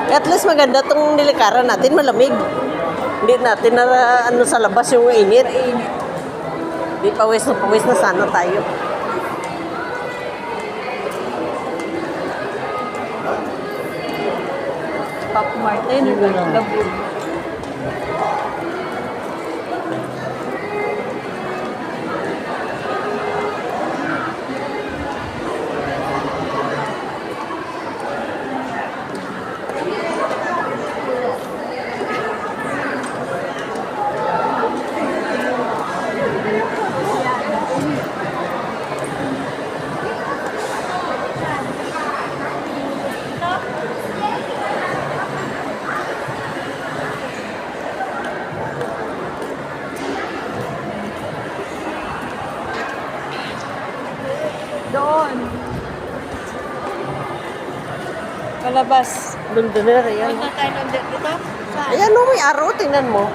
At least maganda tong nilikaran natin, malamig. Hindi natin na ano sa labas yung init. Di pawis na sana tayo. Pop Martin, labog. Doon. Palabas. Dunduner, ayan. Punta tayo dito? Saan? Ayan o, may araw, tingnan mo.